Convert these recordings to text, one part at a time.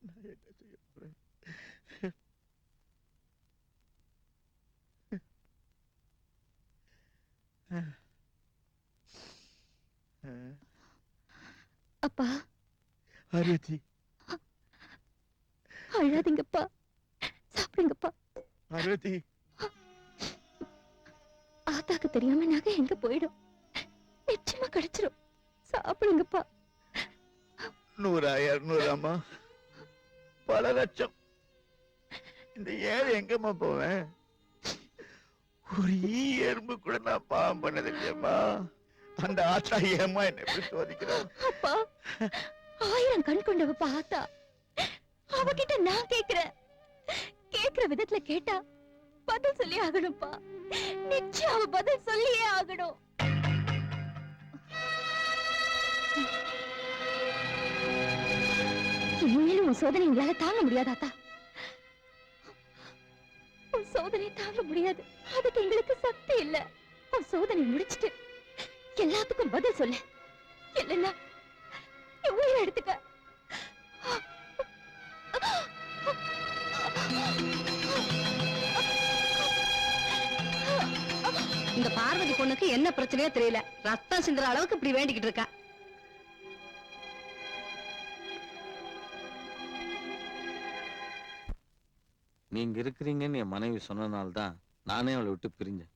நான் என்ன செய்ய போறேன்? அப்பா, ஆரதி, அழாதீங்கப்பா, சாப்பிடுங்கப்பா. ஆரதி, ஆத்தாக்கு தெரியாம நகை எங்க போயிடும்? நிச்சயமா கிடைச்சிரும். சாப்பிடுங்கப்பா. 100 200 பல லட்சம். இந்த ஏழை எங்கம்மா போவேன்? ஒரு எறும்பு கூட நான் பாவம் பண்ணது இல்லையம்மா. அந்த ஆத்தா ஏமா என்ன எப்படி சோதிக்கிறான்? அப்பா, 1000 கண் கொண்டவப்பா ஆத்தா. அவகிட்ட நான் கேக்குறேன். கேக்குற விதத்துல கேட்டா பதில் சொல்லி ஆகணும்ப்பா. நிச்சயம் அவ பதில் சொல்லியே ஆகணும். இனிமேலும் உன் சோதனை எங்களால தாங்க முடியாது ஆத்தா. உன் சோதனை தாங்க முடியாது. அதுக்கு எங்களுக்கு சக்தி இல்ல. உன் சோதனை முடிச்சிட்டு எல்லாத்துக்கும் பதில் சொல்லு. இல்லைன்னா என் உயிரை எடுத்துக்க. இந்த பார்வதி பொண்ணுக்கு என்ன பிரச்சனையோ தெரியல. ரத்தம் சிந்துற அளவுக்கு இப்படி வேண்டிக்கிட்டு இருக்கா. நீங்க இருக்கிறீங்கன்னு என் மனைவி சொன்னனால்தான் நானே அவளை விட்டு பிரிஞ்சேன்.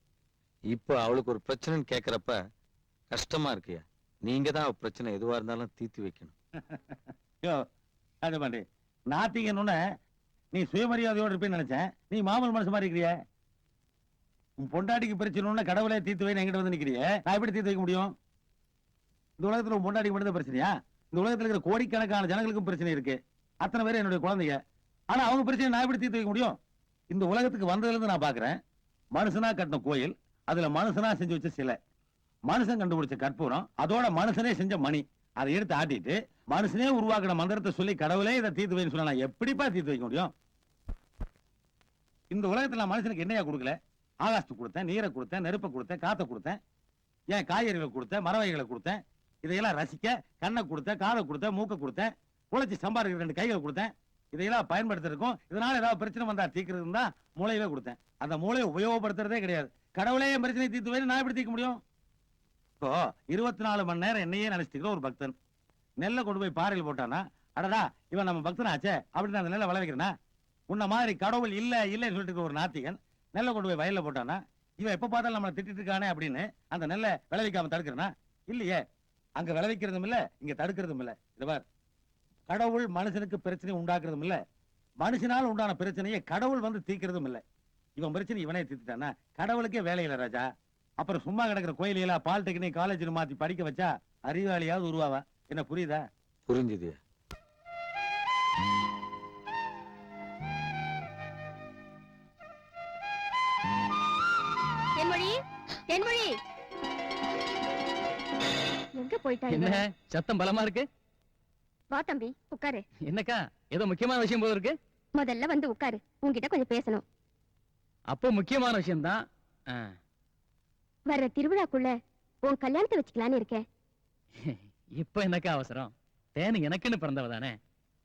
இப்போ அவளுக்கு ஒரு பிரச்சனைன்னு கேட்கறப்ப கஷ்டமா இருக்கியா? நீங்க தான் அவ பிரச்சனை எதுவா இருந்தாலும் தீர்த்து வைக்கணும். அது மாதிரி நாத்திகன்னு நீ சுயமரியாதையோடு இருப்பேன்னு நினைச்சேன். நீ மாமல் மனசு மாதிரி இருக்கிறிய. உன் பொண்டாட்டிக்கு பிரச்சனை கடவுளே தீர்த்து வைன்னு என்கிட்ட வந்து நிக்கிறிய. நான் எப்படி தீர்த்து வைக்க முடியும்? இந்த உலகத்துல உன் பொண்டாட்டிக்கு மட்டும் தான் பிரச்சனையா? இந்த உலகத்துல இருக்கிற கோடிக்கணக்கான ஜனங்களுக்கும் பிரச்சனை இருக்கு. அத்தனை பேர் என்னுடைய குழந்தைங்க. ஆனா அவங்க பிரச்சனை நான் எப்படி தீர்த்து வைக்க முடியும்? இந்த உலகத்துக்கு வந்ததுல இருந்து நான் பாக்குறேன். மனுஷனா கட்டின கோயில், அதுல மனுஷனா செஞ்சு வச்ச சிலை, மனுஷன் கண்டுபிடிச்ச கற்பூரம், அதோட மனுஷனே செஞ்ச மணி, அதை எடுத்து ஆட்டிட்டு மனுஷனே உருவாக்கின மந்திரத்தை சொல்லி கடவுளே இதை தீர்த்து வைன்னு சொன்னா நான் எப்படிப்பா தீர்த்து வைக்க முடியும்? இந்த உலகத்துல நான் மனுஷனுக்கு என்னையா கொடுக்கல? ஆகாசத்துக்கு கொடுத்தேன், நீரை கொடுத்தேன், நெருப்பை கொடுத்தேன், காத்தை கொடுத்தேன், ஏன் காய்கறிகளை கொடுத்தேன், மரவகைகளை கொடுத்தேன், இதையெல்லாம் ரசிக்க கண்ணை கொடுத்தேன், காதை கொடுத்தேன், மூக்கை கொடுத்தேன், உழைச்சி சம்பாதிக்கிற 2 கைகளை கொடுத்தேன். இதையெல்லாம் பயன்படுத்திருக்கோம். இதனால ஏதாவது பிரச்சனை வந்தா தீர்க்கிறது தான் மூளையவே கொடுத்தேன். அந்த மூளையை உபயோகப்படுத்துறதே கிடையாது. கடவுளே என் பிரச்சனை தீர்த்து வைன்னு நான் எப்படி தீர்க்க முடியும்? இப்போ 24 மணி நேரம் என்னையே நினைச்சிட்டு ஒரு பக்தன் நெல்லை கொண்டு போய் பாறையில் போட்டானா, அடடா இவன் நம்ம பக்தனாச்சே அப்படின்னு அந்த நெல்லை விளைவிக்கிறனா? உன்ன மாதிரி கடவுள் இல்ல இல்லன்னு சொல்லிட்டு ஒரு நாத்திகன் நெல்லை கொண்டு போய் வயல்ல போட்டானா, இவன் எப்ப பார்த்தாலும் நம்மளை திட்டிட்டு இருக்கானே அப்படின்னு அந்த நெல்லை விளைவிக்காம தடுக்கிறனா? இல்லையே. அங்க விளைவிக்கிறதும் இல்ல, இங்க தடுக்கிறதும் இல்ல. இதுவார் கடவுள் மனுஷனுக்கு பிரச்சனை உண்டாக்குறதும் இல்ல, மனுஷனால் உண்டான பிரச்சனையை கடவுள் வந்து தீர்க்கிறதும் இல்ல. இவன் பிரச்சனை இவனே தீர்த்துட்டானா கடவுளுக்கே வேலையில ராஜா. அப்புறம் சும்மா கிடக்கிற கோயிலையெல்லாம் பாலிடெக்னிக் காலேஜ் மாத்தி படிக்க வச்சா அறிவாளியாவது உருவாவா. என்ன புரியுதா? புரிஞ்சுது. தென்மொழி, தென்மொழி எங்க போயிட்டா? என்ன சத்தம் பலமா இருக்கு? வா தம்பி, உட்காரு. என்னக்கா ஏதோ முக்கியமான விஷயம் போல இருக்கு. முதல்ல வந்து உட்காரு, உன்கிட்ட கொஞ்சம் பேசணும். அப்போ முக்கியமான விஷயம் தான். வர்ற திருவிழாக்குள்ள உன் கல்யாணத்தை வச்சுக்கலான்னு இருக்கேன். இப்ப என்னக்கா அவசரம்? தேனு எனக்குன்னு பிறந்தவ தானே.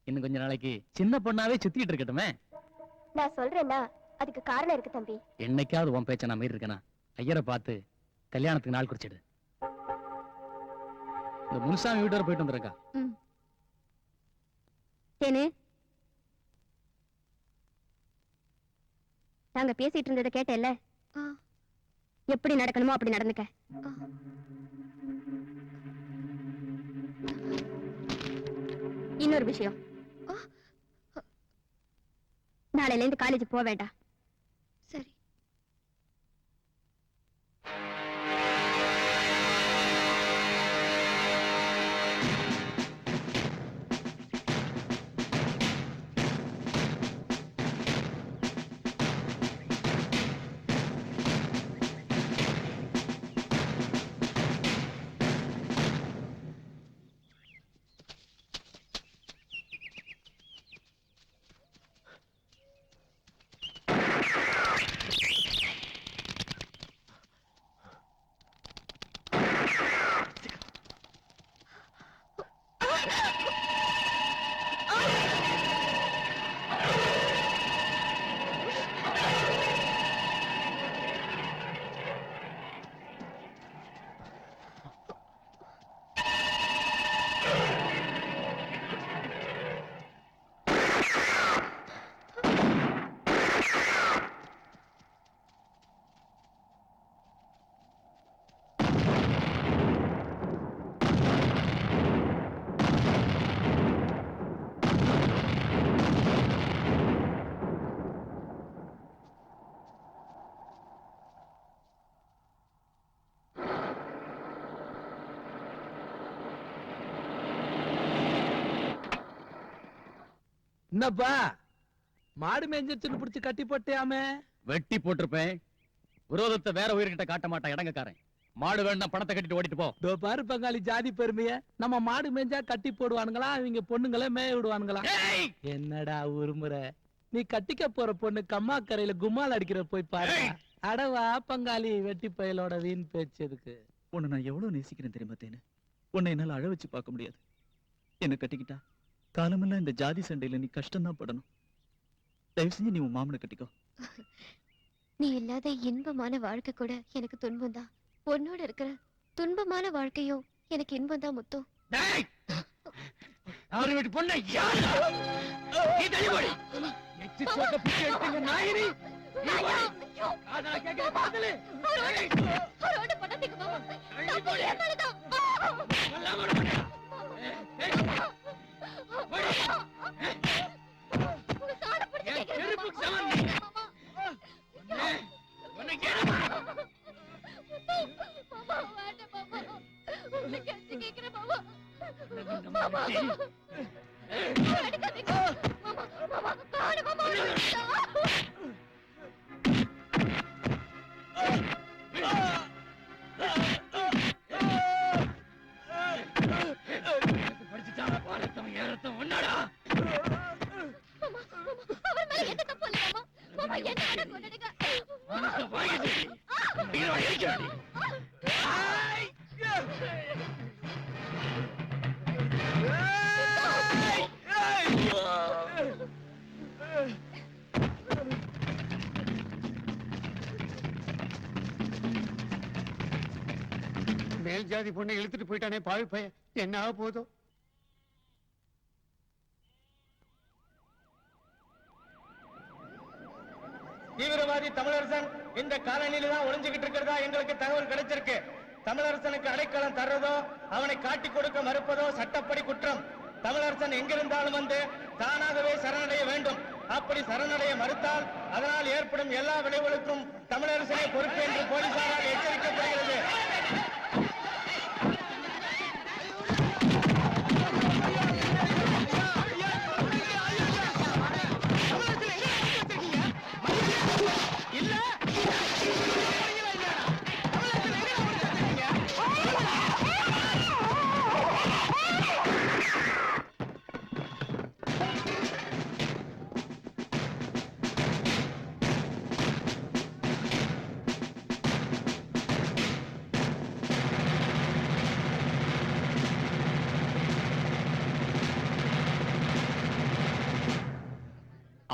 இன்னும் கொஞ்ச நாளைக்கு சின்ன பொண்ணாவே சுத்திட்டு இருக்கட்டுமே. நான் சொல்றேன்னா அதுக்கு காரணம் இருக்கு தம்பி. என்னைக்காவது உன் பேச்ச நான் மீறி இருக்கேனா? ஐயரை பார்த்து கல்யாணத்துக்கு நாள் குறிச்சிடு. இந்த முனுசாமி வீட்டு வரை போயிட்டு வந்துருக்கா. தேனு, நாங்க பேசிட்டு இருந்ததை கேட்டேல்ல? எப்படி நடக்கணுமோ அப்படி நடந்துக்க. இன்னொரு விஷயம், நாளையில இருந்து காலேஜுக்கு போக வேண்டாம். சரி. என்னப்பா மாடு மேஞ்சிருச்சுன்னு புடிச்சு கட்டி போட்டியாமே? வெட்டி போட்டிருப்பேன். விரோதத்தை வேற உயிர்கிட்ட காட்ட மாட்டான் இடங்கக்காரன். மாடு வேணா பணத்தை கட்டிட்டு ஓடிட்டு போ. இதோ பாரு பங்காளி ஜாதி பெருமைய. நம்ம மாடு மேஞ்சா கட்டி போடுவானுங்களா, இவங்க பொண்ணுங்களே மேய விடுவானுங்களா? என்னடா உருமுறை? நீ கட்டிக்க போற பொண்ணு கம்மா கரையில கும்மால் அடிக்கிற போய் பாரு. அடவா பங்காளி வெட்டி பயலோட வீண் பேச்சதுக்கு. உன்னை நான் எவ்வளவு நேசிக்கிறேன் தெரியுமா தேனு? உன்னை என்னால அழ வச்சு பார்க்க முடியாது. என்ன கட்டிக்கிட்டா காலமெல்லாம் இந்த ஜாதி சண்டையில நீ கஷ்டம் தான் படணும். தயவு செஞ்சு நீ உன் மாமனை கட்டிக்கோ. நீ இல்லாத இன்பமான வாழ்க்கை கூட எனக்கு துன்பம் தான். உன்னோட இருக்கிற துன்பமான வாழ்க்கையும் எனக்கு இன்பம் தான் முத்து. அவரு வீட்டு பொண்ணை யாரா? நீ தள்ளி போடி. எச்சி சோக்க பிச்சை எடுத்தீங்க நாயிரி. நீ போடி. காதல கேக்குற பாதலே. அவரோட பணத்துக்கு மாமா. நான் போய் ஏமாளதான். எல்லாம் போட மாட்டேன். போடி. உங்க சாட பிடிச்சு ஏன் கேக்குறேன் செருப்புக்கு மாமா. சமம் நீ? மாமா. உன்னை கேளுமா? மாமா வேண்டாம் மாமா. உன்னை கெஞ்சி கேக்குறேன் மாமா. மாமா. அடிக்காதீங்க. மாமா மாமா காடு மாமா. படிச்சுட்டான பாரத்தம் ஏறத்தம் ஒன்னாடா. மாமா அவர் மேல எந்த தப்பு இல்ல மாமா. மாமா என்ன வேணா கொன்னுடுங்க. உனக்கு வாங்கிட்டு இதோட இருக்கிறாடி. மேல் ஜாதி பொண்ணை இழுத்துட்டு போயிட்டானே பாவி பையன், என்ன ஆக போதோ? தீவிரவாதி தமிழரசன் இந்த காலனியில தான் ஒளிஞ்சுகிட்டு இருக்கிறதா எங்களுக்கு தகவல் கிடைச்சிருக்கு. தமிழரசனுக்கு அடைக்கலம் தர்றதோ அவனை காட்டி கொடுக்க மறுப்பதோ சட்டப்படி குற்றம். தமிழரசன் எங்கிருந்தாலும் வந்து தானாகவே சரணடைய வேண்டும். அப்படி சரணடைய மறுத்தால் அதனால் ஏற்படும் எல்லா விளைவுகளுக்கும் தமிழரசனை பொறுப்பு என்று போலீசாரால் எச்சரிக்கப்படுகிறது.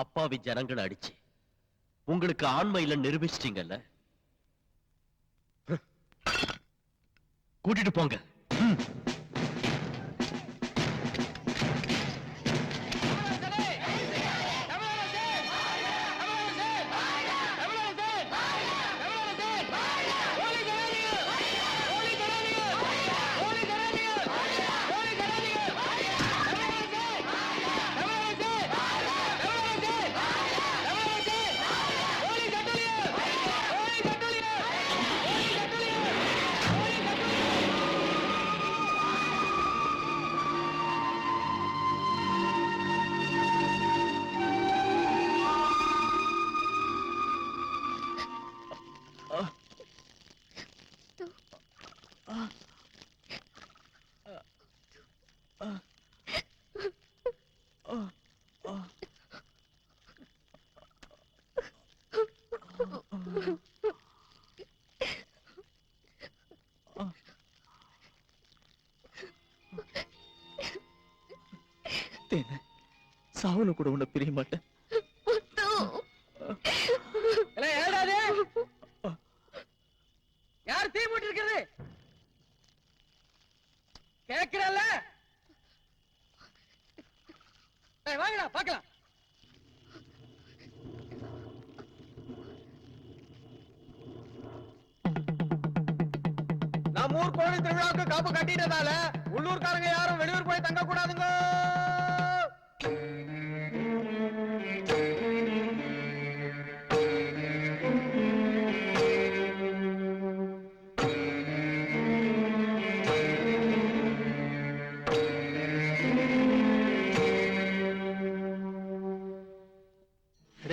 அப்பாவி ஜனங்களை அடிச்சு உங்களுக்கு ஆண்மையில நிரூபிச்சிட்டீங்கல்ல, கூட்டிட்டு போங்க. சாவுல கூட உன்னை பிரிய மாட்டேன். யார் தீ மூட்டி இருக்கிறது கேக்குறல்ல? வாங்கடா பாக்கலாம். நம்ம ஊர் கோவில் திருவிழாவுக்கு காப்பு கட்டிட்டதால உள்ளூர்காரங்க யாரும் வெளியூர் போய் தங்க கூடாதுங்க.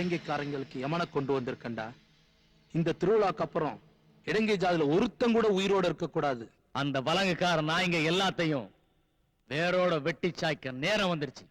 இடங்கைக்காரங்களுக்கு யமனை கொண்டு வந்திருக்கண்டா. இந்த திருவிழாக்கு அப்புறம் இடங்கை ஜாதியில ஒருத்தன் கூட உயிரோட இருக்க கூடாது. அந்த வலங்குக்கார நாய்ங்க எல்லாத்தையும் வேரோட வெட்டி சாய்க்க நேரம் வந்துருச்சு.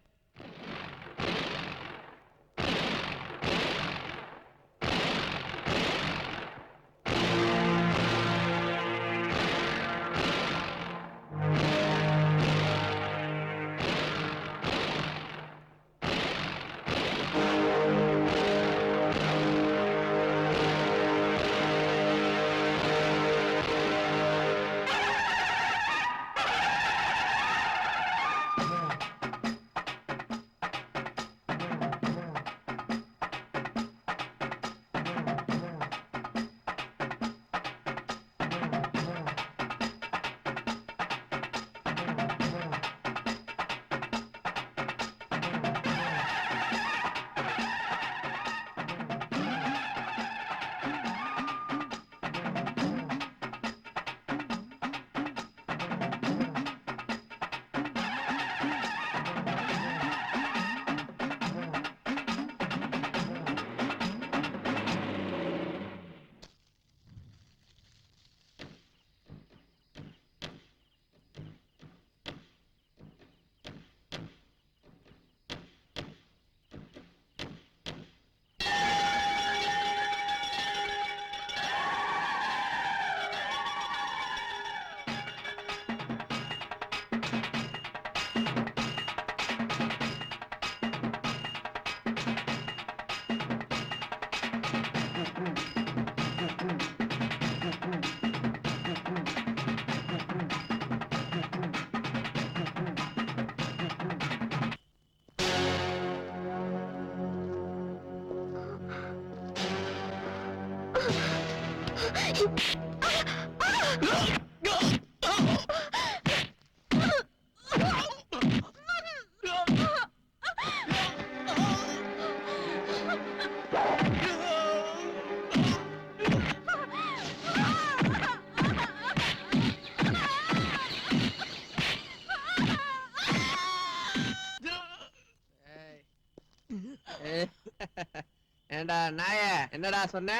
ஏண்டா நாய, என்னடா சொன்ன?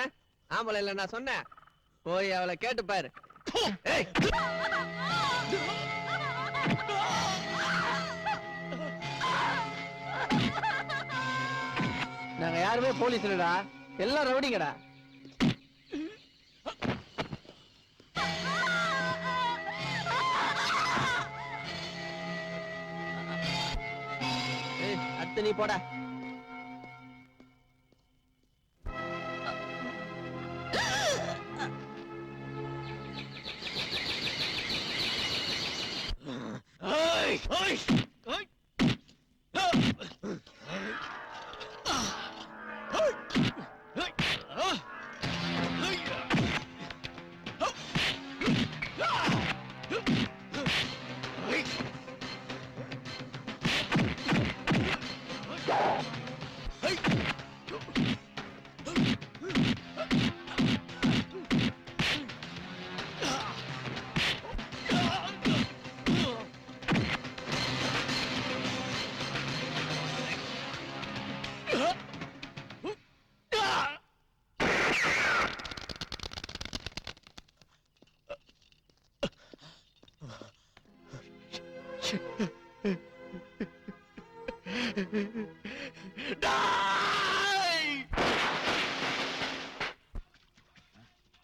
ஆம்பளை இல்ல நான் சொன்னேன். போய் அவளை கேட்டு பாரு. நாங்க யாருமே போலீஸ் இல்லடா, எல்லாம் ரவுடிங்கடா. அடுத்து நீ போடா.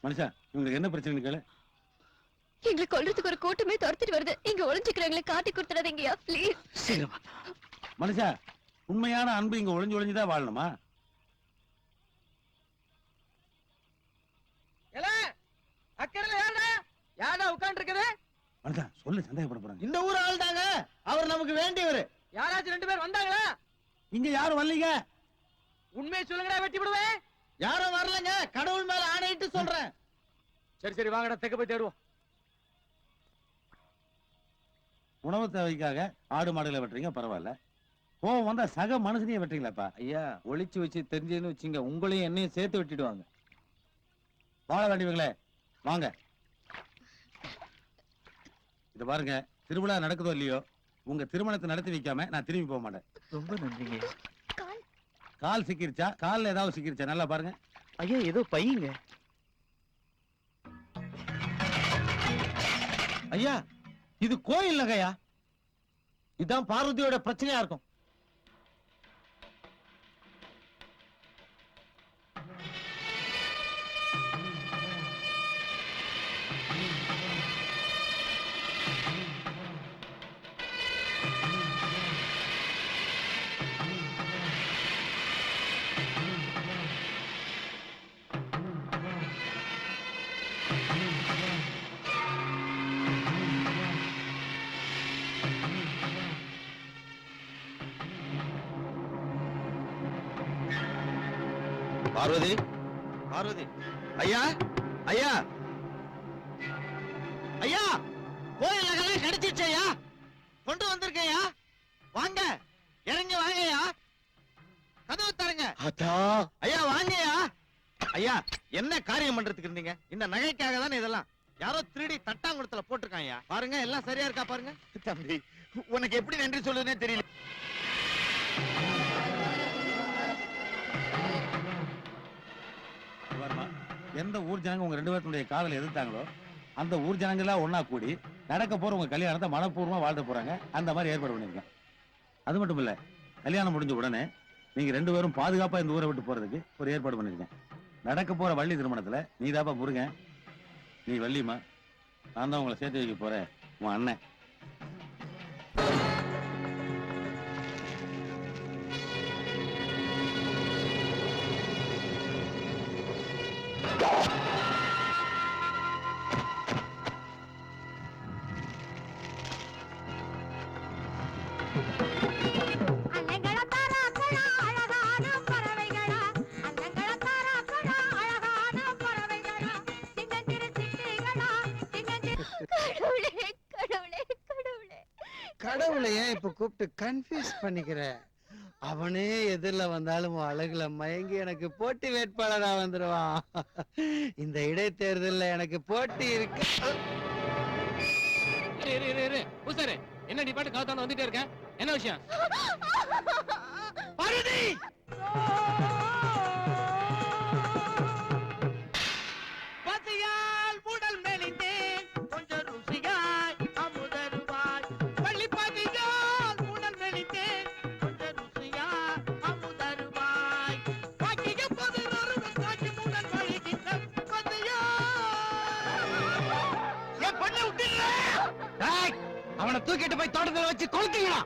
மனுஷா, இவங்களுக்கு என்ன பிரச்சனை கேளு. எங்களை கொல்றதுக்கு ஒரு கூட்டமே துரத்திட்டு வருது. இங்க ஒளிஞ்சுக்கிறவங்களை காட்டி கொடுத்துறாதீங்கயா ப்ளீஸ். மனுஷா, உண்மையான அன்பு இங்க ஒளிஞ்சுதான் வாழணுமா? யாரா உட்கார்ந்து இருக்குது? மனுஷா சொல்லு, சந்தேகப்பட போறாங்க. இந்த ஊர் ஆள் தாங்க, அவர் நமக்கு வேண்டியவர். யாராச்சும் 2 பேர் வந்தாங்களா? இங்க யாரும் வரலீங்க. உண்மையை சொல்லுங்கடா, வெட்டி விடுவேன். யாரும் வரலங்க, கடவுள் மேல ஆணையிட்டு சொல்றேன். சரி சரி வாங்கடா, தெக்க போய் தேடுவோம். உணவு தேவைக்காக ஆடு மாடுகளை வெட்டுறீங்க, பரவாயில்ல. கோவம் வந்தா சக மனுஷனையே வெட்டுறீங்களாப்பா? ஐயா, ஒளிச்சு வச்சு தெரிஞ்சதுன்னு வச்சுங்க, உங்களையும் என்னையும் சேர்த்து வெட்டிடுவாங்க. வாழ வேண்டியவங்களே வாங்க. இத பாருங்க, திருவிழா நடக்குதோ இல்லையோ, உங்க திருமணத்தை நடத்தி வைக்காம நான் திரும்பி போக மாட்டேன். ரொம்ப நன்றிங்க. கால் சிக்கிருச்சா, கால்ல ஏதாவது சிக்கிருச்சா நல்லா பாருங்க. ஐயா ஏதோ பையங்க. ஐயா இது கோயில் நகையா? இதான் பார்வதியோட பிரச்சனையா இருக்கும். பார்வதி, பார்வதி, ஐயா, ஐயா, ஐயா, கோயில் நகை கிடைச்சிருச்சு ஐயா, கொண்டு வந்திருக்கையா, வாங்க, இறங்கி வாங்கய்யா, கதவு தரங்க. ஐயா வாங்கய்யா. ஐயா என்ன காரியம் பண்றதுக்கு இருந்தீங்க? இந்த நகைக்காக தானே இதெல்லாம். யாரோ திருடி தட்டாங்குளத்துல போட்டிருக்காங்க. பாருங்க எல்லாம் சரியா இருக்கா பாருங்க. தம்பி உனக்கு எப்படி நன்றி சொல்லுதுன்னே தெரியல. எந்த ஊர் ஜனங்க உங்க 2 பேருடைய காதலை எதிர்த்தாங்களோ அந்த ஊர் ஜனங்க எல்லாம் ஒன்னா கூடி நடக்க போற உங்க கல்யாணத்தை மனப்பூர்வமா வாழ்த்த போறாங்க. அந்த மாதிரி ஏற்பாடு பண்ணிருக்கேன். அது மட்டும் இல்ல, கல்யாணம் முடிஞ்ச உடனே நீங்க 2 பேரும் பாதுகாப்பா இந்த ஊரை விட்டு போறதுக்கு ஒரு ஏற்பாடு பண்ணிருக்கேன். நடக்க போற வள்ளி திருமணத்துல நீதாப்பா முருகன், நீ வள்ளிமா, நான் தான் உங்களை சேர்த்து வைக்க போறேன் உன் அண்ணன். கடவுளை ஏன் இப்ப கூப்பிட்டு கன்ஃபியூஸ் பண்ணிக்கிற? அவனே எதிரில வந்தாலும் அழகுல மயங்கி எனக்கு போட்டி வேட்பாளரா வந்துருவான். இந்த இடைத்தேர்தல்ல எனக்கு போட்டி இருக்கு. என்ன நீ பாட்டு காத்தான வந்துட்டே இருக்க? என்ன விஷயம்? அவனை தூக்கிட்டு போய் தோட்டத்தில் வச்சு கொளுத்தீங்களா?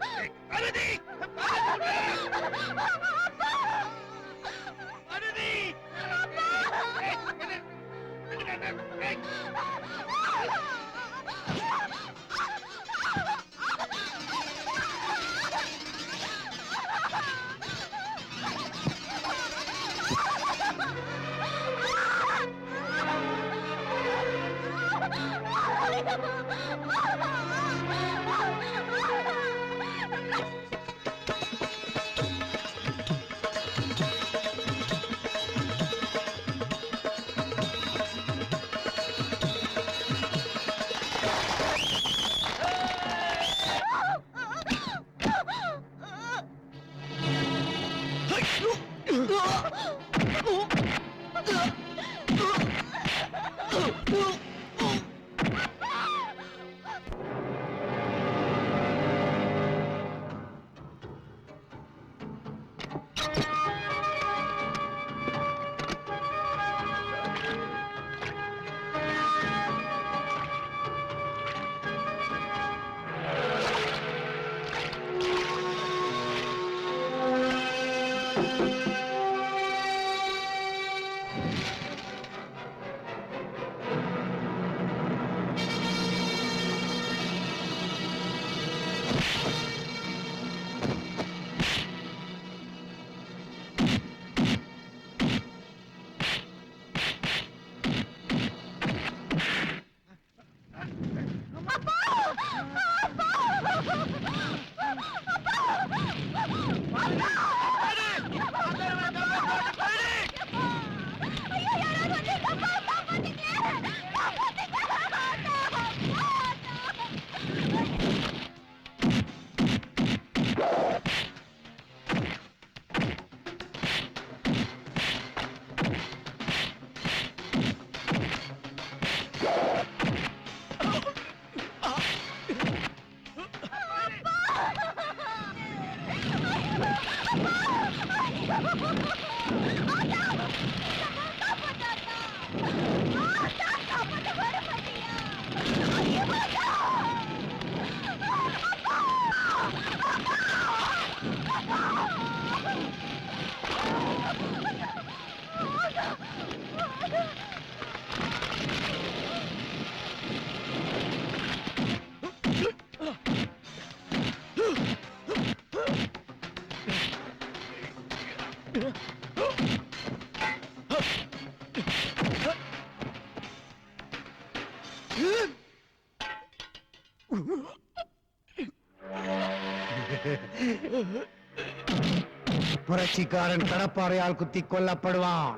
புரட்சிக்காரன் கடப்பாறையால் குத்தி கொல்லப்படுவான்.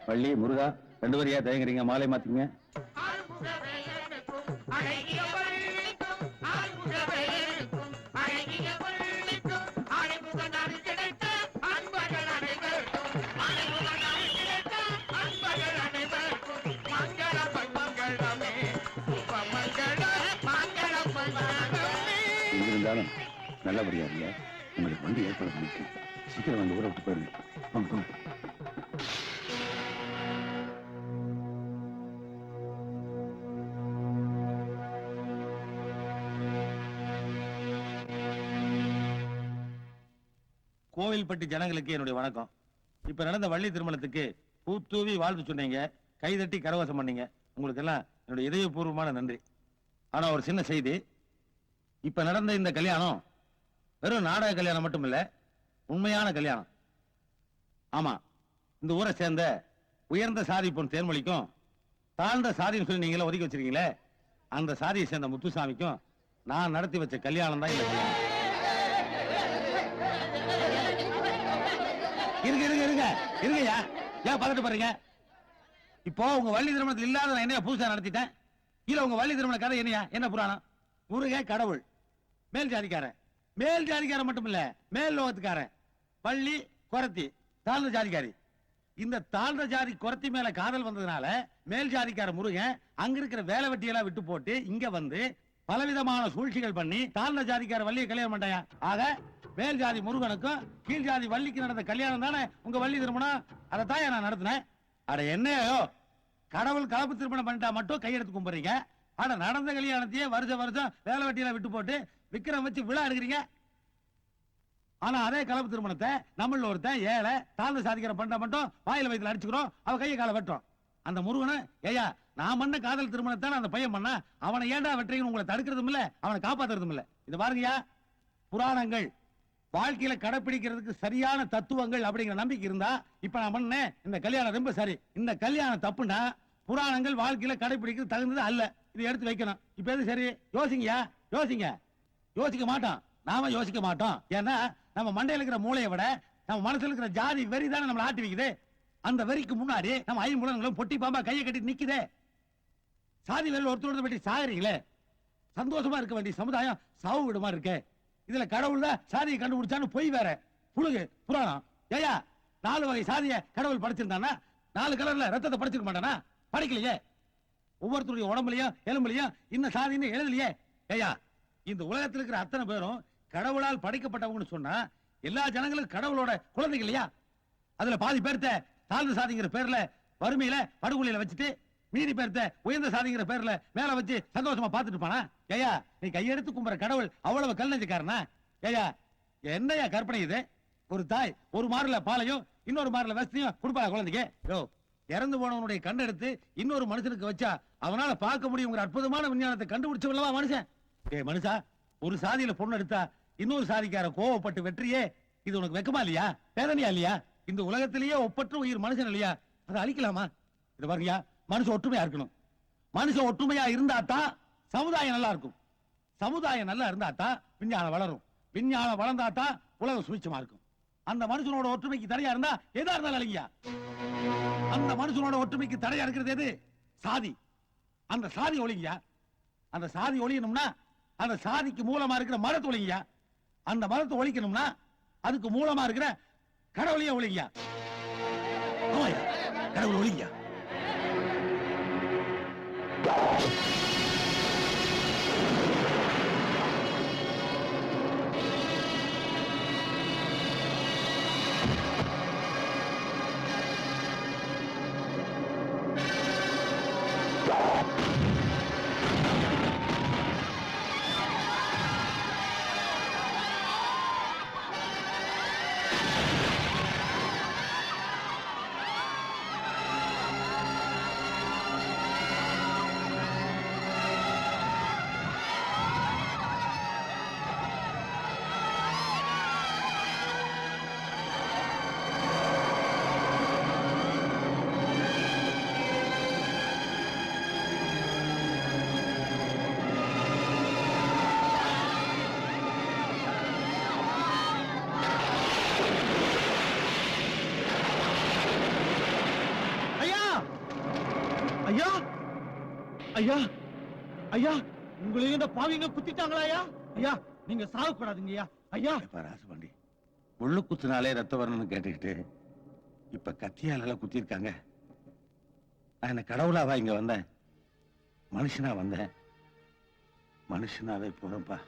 வள்ளி, முருகா, 2 பேரும் ஏன் தயங்குறீங்க? மாலை மாத்திங்க. இருந்தாலும் நல்லபடியா இல்ல, உங்களுக்கு வண்டி ஏற்பாடு பண்ணிருக்கேன். சீக்கிரம் வந்து ஊரை விட்டு போயிருங்க. வாங்க, வாங்க. கோவில்பட்டி ஜனங்களுக்கு என்னுடைய வணக்கம். இப்ப நடந்த வள்ளி திருமணத்துக்கு பூத்தூவி வாழ்த்து சொன்னீங்க, கைதட்டி கரவசம் பண்ணீங்க. உங்களுக்கு எல்லாம் என்னுடைய இதயபூர்வமான நன்றி. ஆனா ஒரு சின்ன செய்தி, இப்ப நடந்த இந்த கல்யாணம் வெறும் நாடக கல்யாணம் மட்டும் இல்ல, உண்மையான கல்யாணம். ஆமா, இந்த ஊரை சேர்ந்த உயர்ந்த சாதி பொன் தேன்மொழிக்கும் தாழ்ந்த சாதின்னு சொல்லி நீங்களே ஒதுக்கி வச்சிருக்கீங்களே, அந்த சாதியை சேர்ந்த முத்துசாமிக்கும் நான் நடத்தி வச்ச கல்யாணம் தான் இந்த கல்யாணம். இருங்கய்யா, ஏன் பதட்டு போறீங்க? இப்போ உங்க வள்ளி திருமணத்தில் இல்லாத நான் என்ன புதுசா நடத்திட்டேன்? இல்ல உங்க வள்ளி திருமண கதை என்னையா? என்ன புராணம்? முருகன் கடவுள், மேல் ஜாதிக்காரன். மேல் ஜாதிக்காரன் மட்டும் இல்ல, மேல் லோகத்துக்காரன். வள்ளி குறத்தி, தாழ்ந்த ஜாதிக்காரி. இந்த தாழ்ந்த ஜாதி குறத்தி மேல காதல் வந்ததுனால மேல் ஜாதிக்கார முருகன் அங்க இருக்கிற வேலை வெட்டியெல்லாம் விட்டு போட்டு இங்க வந்து பலவிதமான சூழ்ச்சிகள் பண்ணி தாழ்ந்த ஜாதிக்கார வள்ளியை கல்யாணம் பண்ணாயா. ஆக மேல் ஜாதி முருகனுக்கும் கீழ் ஜாதி வள்ளிக்கு நடந்த கல்யாணம் தானே உங்க வள்ளி திருமணம். அதைத்தான் நான் நடத்தினேன். அட என்னையோ, கடவுள் கலப்பு திருமணம் பண்ணிட்டா மட்டும் கையெடுத்து கும்பிடுறீங்க. ஆனா நடந்த கல்யாணத்தையே வருஷம் வேலை வெட்டியெல்லாம் விட்டு போட்டு விக்கிரம் வச்சு விழா எடுக்கிறீங்க. ஆனா அதே கலப்பு திருமணத்தை நம்மள ஒருத்தன் ஏழை தாழ்ந்த சாதிக்கிற பண்ண மட்டும் வாயில வயிற்றுல அடிச்சுக்கிறோம், அவ கையை காலை வெட்டுறோம். அந்த முருகனை ஏயா நான் பண்ண காதல் திருமணத்தை அந்த பையன் பண்ணா அவனை ஏண்டா வெட்டுறீங்கன்னு உங்களை தடுக்கிறதும் இல்ல, அவனை காப்பாத்துறதும் இல்ல. இது பாருங்கயா, புராணங்கள் வாழ்க்கையில கடைபிடிக்கிறதுக்கு சரியான தத்துவங்கள் அப்படிங்கிற நம்பிக்கை இருந்தா இப்ப நான் பண்ணேன் இந்த கல்யாணம் ரொம்ப சரி. இந்த கல்யாணம் தப்புனா புராணங்கள் வாழ்க்கையில கடைபிடிக்கிறது தகுந்தது அல்ல. இதை எடுத்து வைக்கணும். இப்ப எது சரி? யோசிங்கயா, யோசிங்க. யோசிக்க மாட்டோம், நாம யோசிக்க மாட்டோம். ஏன்னா நம்ம மண்டையில இருக்கிற மூளையை விட நம்ம மனசுல இருக்கிற ஜாதி வெறி தானே நம்மளை ஆட்டி வைக்குது. அந்த வெறிக்கு முன்னாடி நம்ம ஐம்புலன்களும் பொட்டி பாம்பா கையை கட்டி நிக்குதே. சாதி வெறி ஒருத்தர் வெட்டி சாகுறீங்களே. சந்தோஷமா இருக்க வேண்டிய சமுதாயம் சாவு விடுமா இருக்கு. இதுல கடவுள் தான் சாதியை கண்டுபிடிச்சான்னு பொய் வேற புழுகு புராணம். ஏயா 4 வகை சாதியை கடவுள் படைச்சிருந்தானா 4 கலர்ல ரத்தத்தை படைச்சிருக்க மாட்டானா? படைக்கலையே. ஒவ்வொருத்தருடைய உடம்புலயும் எலும்புலயும் இன்னும் சாதின்னு எழுதலையே. ஏயா இந்த உலகத்தில் இருக்கிற அத்தனை பேரும் கடவுளால் படைக்கப்பட்டவங்கன்னு சொன்னா எல்லா ஜனங்களும் கடவுளோட குழந்தைகள் இல்லையா? அதுல பாதி பேர்த்த தாழ்ந்த சாதிங்கிற பேர்ல வறுமையில படுகொலையில வச்சுட்டு மீதி பேர்த்த உயர்ந்த சாதிங்கிற பேர்ல மேல வச்சு சந்தோஷமா பாத்துட்டு போனா. ஏயா நீ கையெடுத்து கும்புற கடவுள் அவ்வளவு கல் நெஞ்சுக்காரனா? ஏயா என்னையா கற்பனை இது? ஒரு தாய் ஒரு மாறுல பாலையும் இன்னொரு மாறுல வசதியும் கொடுப்பா குழந்தைக்கு. யோ, இறந்து போனவனுடைய கண்டெடுத்து இன்னொரு மனுஷனுக்கு வச்சா அவனால பார்க்க முடியும் அற்புதமான விஞ்ஞானத்தை கண்டுபிடிச்சவல்லவா மனுஷன். ஏ மனுஷா, ஒரு சாதியில பொண்ணு எடுத்தா இன்னொரு சாதிக்கார கோவப்பட்டு வெற்றியே, இது உனக்கு வெக்கமா இல்லையா? வேதனையா இல்லையா? இந்த உலகத்திலேயே ஒப்பற்ற உயிர் மனுஷன் இல்லையா? அதை அழிக்கலாமா? இது பாருங்கயா, மனுஷன் ஒற்றுமையா இருக்கணும். மனுஷன் ஒற்றுமையா இருந்தா தான் சமுதாயம் நல்லா இருக்கும். சமுதாயம் நல்லா இருந்தா தான் விஞ்ஞானம் வளரும். விஞ்ஞானம் வளர்ந்தா தான் உலகம் சுபிட்சமா இருக்கும். அந்த மனுஷனோட ஒற்றுமைக்கு தடையா இருந்தா எதா இருந்தாலும் அழகியா. அந்த மனுஷனோட ஒற்றுமைக்கு தடையா இருக்கிறது எது? சாதி. அந்த சாதி ஒழிங்கயா. அந்த சாதி ஒழியணும்னா அந்த சாதிக்கு மூலமா இருக்கிற மரத்தை ஒழிங்கயா. அந்த மரத்தை ஒழிக்கணும்னா அதுக்கு மூலமா இருக்கிற கடவுளையே ஒழிங்கயா. ஆமாயா, கடவுள் ஒழிங்கயா. ஐயா, ஐயா, ஐயா, உங்களையும் இந்த பாவிங்க குத்திட்டாங்களா ஐயா? ஐயா, நீங்க சாகக்கூடாதுங்க ஐயா. ஐயா, ராசபாண்டி, முள்ளு குத்துனாலே ரத்த வரணும்னு கேட்டுக்கிட்டு இப்ப கத்தியால குத்தி இருக்காங்க. நான் என்ன கடவுளாவா இங்க வந்தேன்? மனுஷனா வந்தேன். மனுஷனாவே போறேன்ப்பா.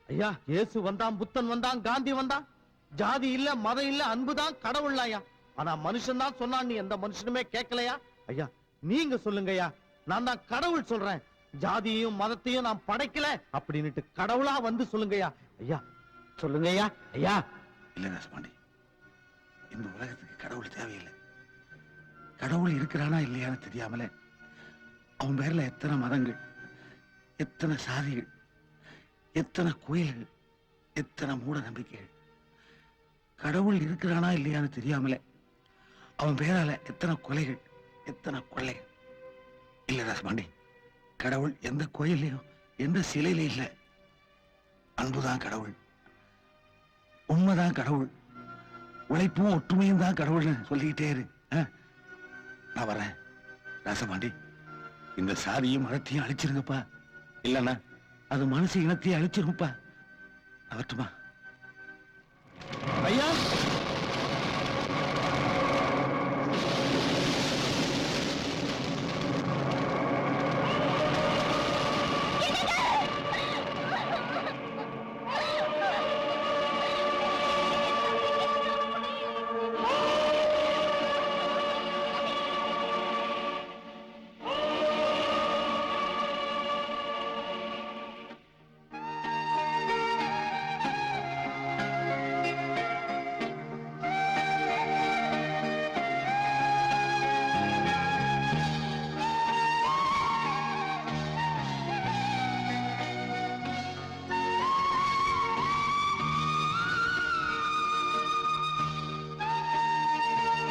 ஐயா, இயேசு வந்தான், புத்தன் வந்தான், காந்தி வந்தான். ஜாதி இல்ல, மதம் இல்ல, அன்புதான் கடவுள் ஐயா. ஆனா மனுஷன் தான் சொன்னான், நீ எந்த மனுஷனுமே கேட்கலையா? ஐயா, நீங்க சொல்லுங்க ஐயா. நான் தான் கடவுள் சொல்றேன். ஜாதியையும் மதத்தையும் நான் படைக்கல அப்படின்னுட்டு கடவுளா வந்து சொல்லுங்க ஐயா. ஐயா சொல்லுங்க ஐயா. ஐயா இல்ல ராசபாண்டி, இந்த உலகத்துக்கு கடவுள் தேவையில்லை. கடவுள் இருக்கிறானா இல்லையான்னு தெரியாமலே அவன் பேர்ல எத்தனை மதங்கள், எத்தனை சாதிகள், எத்தனை கோயில்கள், எத்தனை மூட நம்பிக்கைகள். கடவுள் இருக்கிறானா இல்லையான்னு தெரியாமலே அவன் பேரால எத்தனை கொலைகள், எத்தனை கொள்ளைகள். இல்ல ராசபாண்டி, கடவுள் எந்த கோயிலையும் எந்த சிலையில இல்ல. அன்புதான் கடவுள், உண்மைதான் கடவுள், உழைப்பும் ஒற்றுமையும் தான் கடவுள்னு சொல்லிக்கிட்டே இரு. நான் வரேன் ராசபாண்டி. இந்த சாதியும் மதத்தையும் அழிச்சிருங்கப்பா. இல்லன்னா அது மனுஷ இனத்தையும் அழிச்சிருங்கப்பா. அவட்டுமா?